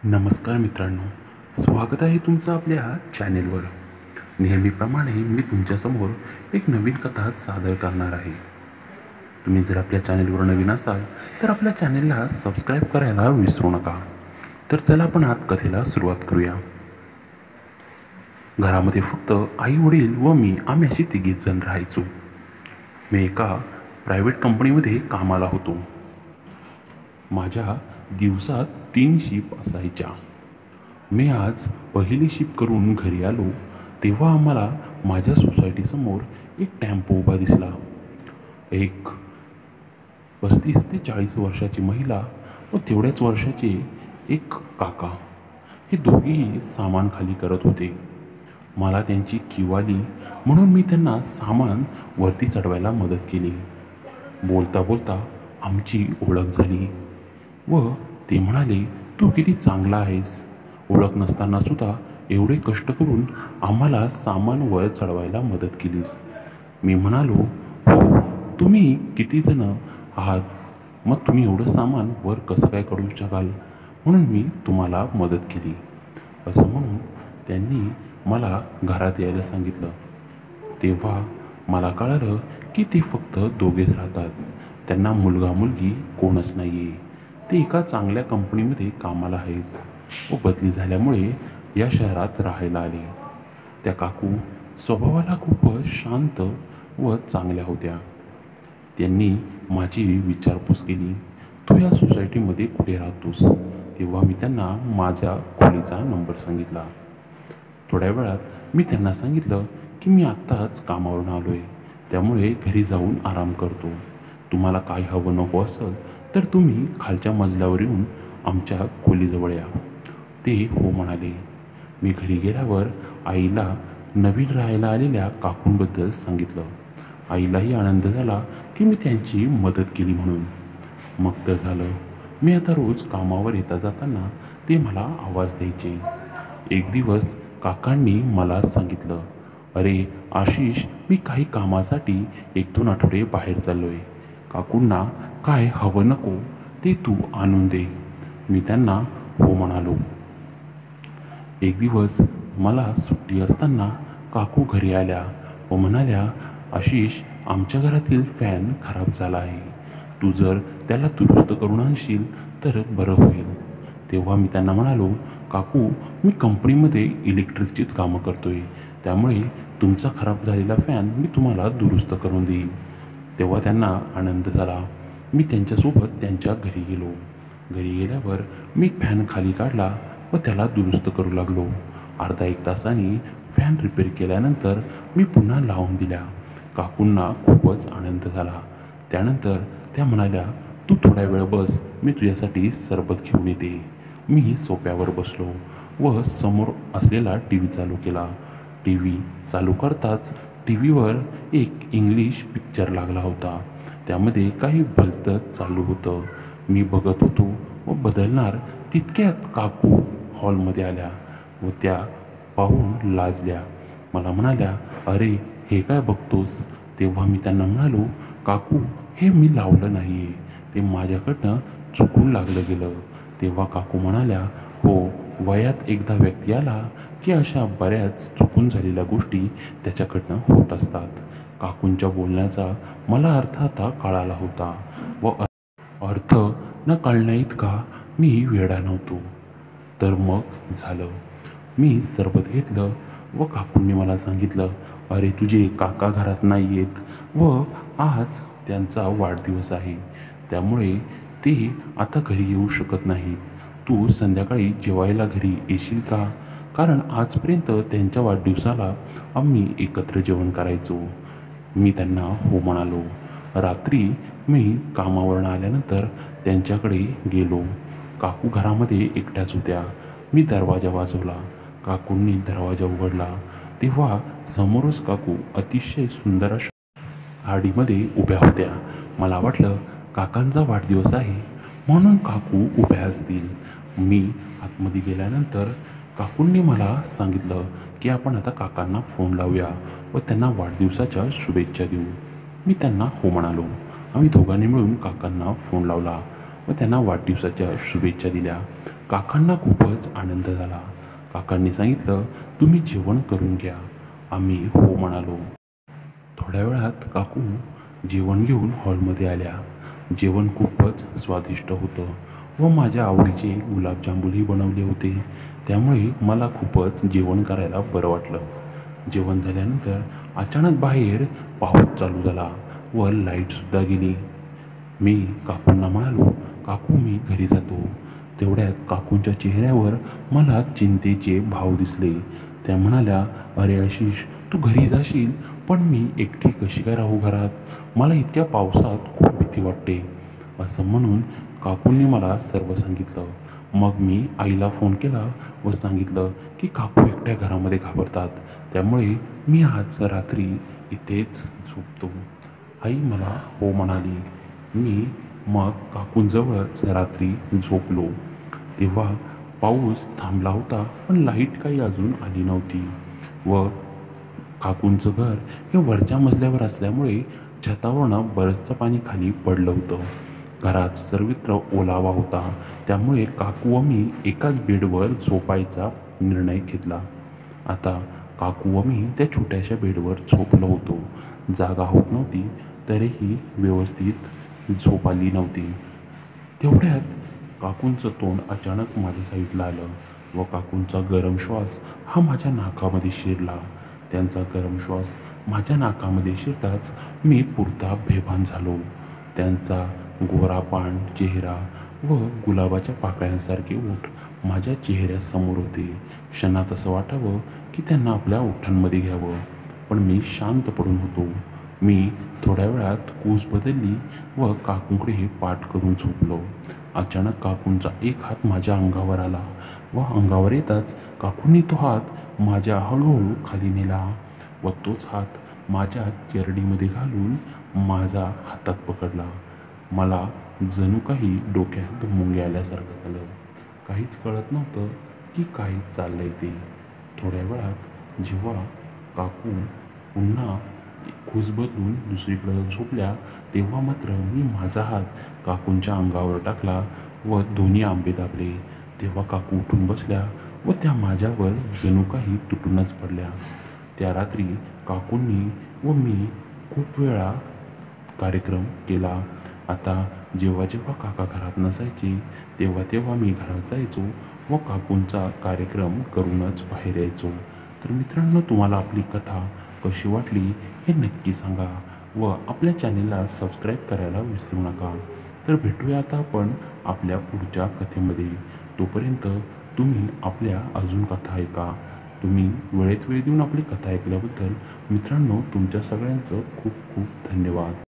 नमस्कार मित्रांनो, स्वागत आहे तुमचं आपल्या चॅनेलवर। नेहमीप्रमाणे मी तुमच्यासमोर एक नवीन कथा सादर करणार आहे। तुम्ही जर आपल्या चॅनेलवर नवीन असाल तर आपल्या चॅनेलला सबस्क्राईब करायला विसरू नका। तर चला आपण आज कथेला सुरुवात करूया। घरामध्ये फक्त आई वडील व मी आम्ही अशी तिघीच जण राहायचो। मी एका प्रायव्हेट कंपनीमध्ये कामाला होतो। माझ्या दिवसात 3 शिफ्ट असायच्या। मी आज पहिली शिफ्ट करून घरी आलो तेव्हा आम्हाला माझ्या सोसायटीसमोर एक टेम्पो उभा दिसला। एक 35 ते 40 वर्षाची महिला व तेवढ्याच वर्षाचे एक काका, हे दोघेही सामान खाली करत होते। मला त्यांची कीव आली म्हणून मी त्यांना सामान वरती चढवायला मदत केली। बोलता बोलता आमची ओळख झाली व ते म्हणाले, तू किती चांगला आहेस, ओळख नसताना सुद्धा एवढे कष्ट करून आम्हाला सामान वर चढवायला मदत केलीस। मी म्हणालो, हो, तुम्ही किती जण आहात, मग तुम्ही एवढं सामान वर कसं काय काढू शकाल, म्हणून मी तुम्हाला मदत केली। असं म्हणून त्यांनी मला घरात यायला सांगितलं। तेव्हा मला कळालं की ते फक्त दोघेच राहतात, त्यांना मुलगा मुलगी कोणच नाही आहे। ते एका चांगल्या कंपनीमध्ये कामाला आहेत व बदली झाल्यामुळे या शहरात राहायला आले। त्या काकू स्वभावाला खूप शांत व चांगल्या होत्या। त्यांनी माझी विचारपूस केली, तू या सोसायटीमध्ये कुठे राहतोस? तेव्हा मी त्यांना माझ्या खोलीचा नंबर सांगितला। थोड्या वेळात मी त्यांना सांगितलं की मी आत्ताच कामावरून आलो आहे, त्यामुळे घरी जाऊन आराम करतो। तुम्हाला काय हवं नको असेल तर तुम्ही खालच्या मजल्यावर येऊन आमच्या खोलीजवळ या। ते हो म्हणाले। मी घरी गेल्यावर आईला नवीन राहायला आलेल्या काकूंबद्दल सांगितलं। आईलाही आनंद झाला की मी त्यांची मदत केली म्हणून। मग तर झालं, मी आता रोज कामावर येता जाताना ते मला आवाज द्यायचे। एक दिवस काकांनी मला सांगितलं, अरे आशिष, मी काही कामासाठी 1-2 आठवडे बाहेर चाललो आहे। काकूंना काय हवं नको ते तू आणून दे। मी त्यांना हो म्हणालो। एक दिवस मला सुट्टी असताना काकू घरी आल्या व म्हणाल्या, आशिष, आमच्या घरातील फॅन खराब झाला आहे, तू जर त्याला दुरुस्त करून आणशील तर बरं होईल। तेव्हा मी त्यांना म्हणालो, काकू, मी कंपनीमध्ये इलेक्ट्रिकचीच कामं करतोय, त्यामुळे तुमचा खराब झालेला फॅन मी तुम्हाला दुरुस्त करून देईन। तेव्हा त्यांना आनंद झाला। मी त्यांच्यासोबत त्यांच्या घरी गेलो। घरी गेल्यावर मी फॅन खाली काढला व त्याला दुरुस्त करू लागलो। अर्धा 1 तासाने फॅन रिपेअर केल्यानंतर मी पुन्हा लावून दिल्या। काकूंना खूपच आनंद झाला। त्यानंतर त्या म्हणाल्या, तू थोड्या वेळ बस, मी तुझ्यासाठी सरबत घेऊन येते। मी सोफ्यावर बसलो व समोर असलेला TV चालू केला। TV चालू करताच TV वर एक इंग्लिश पिक्चर लागला होता। त्यामध्ये काही भलतंच चालू होतं। मी बघत होतो व बदलणार तितक्यात काकू हॉलमध्ये आल्या व त्या पाहून लाजल्या। मला म्हणाल्या, अरे हे काय बघतोस? तेव्हा मी त्यांना म्हणालो, काकू, हे मी लावलं नाही आहे, ते माझ्याकडनं चुकून लागलं गेलं। तेव्हा काकू म्हणाल्या, हो, वयात एकदा व्यक्ती आला की अशा बऱ्याच चुकून झालेल्या गोष्टी त्याच्याकडनं होत असतात। काकूंच्या बोलण्याचा मला अर्थ आता कळाला होता व अर्थ न कळण्याइतका मी वेडा नव्हतो। तर मग झालं, मी सरबत घेतलं व काकूंनी मला सांगितलं, अरे तुझे काका घरात नाही आहेत व आज त्यांचा वाढदिवस आहे, त्यामुळे ते आता घरी येऊ शकत नाहीत। तू संध्याकाळी जेवायला घरी येशील का? कारण आजपर्यंत त्यांच्या वाढदिवसाला आम्ही एकत्र जेवण करायचो। मी त्यांना हो म्हणालो। रात्री मी कामावरून आल्यानंतर त्यांच्याकडे गेलो। काकू घरामध्ये एकट्याच होत्या। मी दरवाजा वाजवला। काकूंनी दरवाजा उघडला तेव्हा समोरच काकू अतिशय सुंदर अशा साडीमध्ये उभ्या होत्या। मला वाटलं काकांचा वाढदिवस आहे म्हणून काकू उभ्या असतील। मी आतमध्ये गेल्यानंतर काकूंनी मला सांगितलं की आपण आता काकांना फोन लावूया व त्यांना वाढदिवसाच्या शुभेच्छा देऊ। मी त्यांना हो म्हणालो। आम्ही दोघांनी मिळून काकांना फोन लावला व त्यांना वाढदिवसाच्या शुभेच्छा दिल्या। काकांना खूपच आनंद झाला. काकांनी सांगितलं, तुम्ही जेवण करून घ्या. आम्ही हो म्हणालो. थोड्या वेळात काकू जेवण घेऊन हॉलमध्ये आल्या. जेवण खूपच स्वादिष्ट होतं व माझ्या आवडीचे गुलाबजामुनही बनवले होते. त्यामुळे मला खूपच जेवण करायला बरं वाटलं. जेवण झाल्यानंतर अचानक बाहेर पाऊस चालू झाला व लाईटसुद्धा गेली. मी काकूंना म्हणालो, काकू मी घरी जातो. तेवढ्यात काकूंच्या चेहऱ्यावर मला चिंतेचे भाव दिसले. त्या म्हणाल्या, अरे आशिष, तू घरी जाशील, पण मी एकटी कशी काय राहू घरात? मला इतक्या पावसात खूप भीती वाटते. असं म्हणून काकूंनी मला सर्व सांगितलं. मग मी आईला फोन केला व सांगितलं की काकू एकट्या घरामध्ये घाबरतात, त्यामुळे मी आज रात्री इथेच झोपतो. आई मला हो म्हणाली. मी मग काकूंजवळच रात्री झोपलो. तेव्हा पाऊस थांबला होता, पण लाईट काही अजून आली नव्हती व काकूंचं घर हे वरच्या मजल्यावर असल्यामुळे छतावरनं बरंचसं पाणी खाली पडलं होतं. घरात सर्वत्र ओलावा होता, त्यामुळे काकू व मी एकाच बेडवर झोपायचा निर्णय घेतला. आता काकू व मी त्या छोट्याशा बेडवर झोपलो होतो. जागा होत नव्हती, तरीही व्यवस्थित झोप आली नव्हती. तेवढ्यात काकूंचं तोंड अचानक माझ्या साईडला आलं व काकूंचा गरम श्वास हा माझ्या नाकामध्ये शिरला. त्यांचा गरम श्वास माझ्या नाकामध्ये शिरताच मी पुरता बेभान झालो. त्यांचा गोरापान चेहरा व गुलाबाच्या पाकळ्यांसारखे ओठ माझ्या चेहऱ्यासमोर होते. क्षणात असं वाटावं की त्यांना आपल्या ओठांमध्ये घ्यावं, पण मी शांत पडून होतो. मी थोड्या वेळात कूस बदलली व काकूंकडे पाठ करून झोपलो. अचानक काकूंचा एक हात माझ्या अंगावर आला व अंगावर येताच काकूंनी तो हात माझ्या हळूहळू खाली नेला व तोच हात माझ्या चरडीमध्ये घालून माझा हातात पकडला. मला जणू काही डोक्यात मुंग्या आल्यासारखं झालं. काहीच कळत नव्हतं की काय चाललंय ते. थोड्या वेळात जेव्हा काकू पुन्हा कूस बदलून दुसरीकडं झोपल्या, तेव्हा मात्र मी माझा हात काकूंच्या अंगावर टाकला व दोन्ही आंबे दाबले. तेव्हा काकू उठून बसल्या व त्या माझ्यावर जणू काही तुटूनच पडल्या. त्या रात्री काकूंनी व मी खूप वेळा कार्यक्रम केला. आता जेव्हा जेव्हा काका घरात नसायचे, तेव्हा तेव्हा मी घरात जायचो व काकूंचा कार्यक्रम करूनच बाहेर यायचो. तर मित्रांनो, तुम्हाला आपली कथा कशी वाटली हे नक्की सांगा व आपल्या चॅनेलला सबस्क्राईब करायला विसरू नका. तर भेटूया आता आपण आपल्या पुढच्या कथेमध्ये. तोपर्यंत तुम्ही आपल्या अजून कथा ऐका. तुम्ही वेळेत वेळ देऊन आपली कथा ऐकल्याबद्दल मित्रांनो तुमच्या सगळ्यांचं खूप खूप धन्यवाद.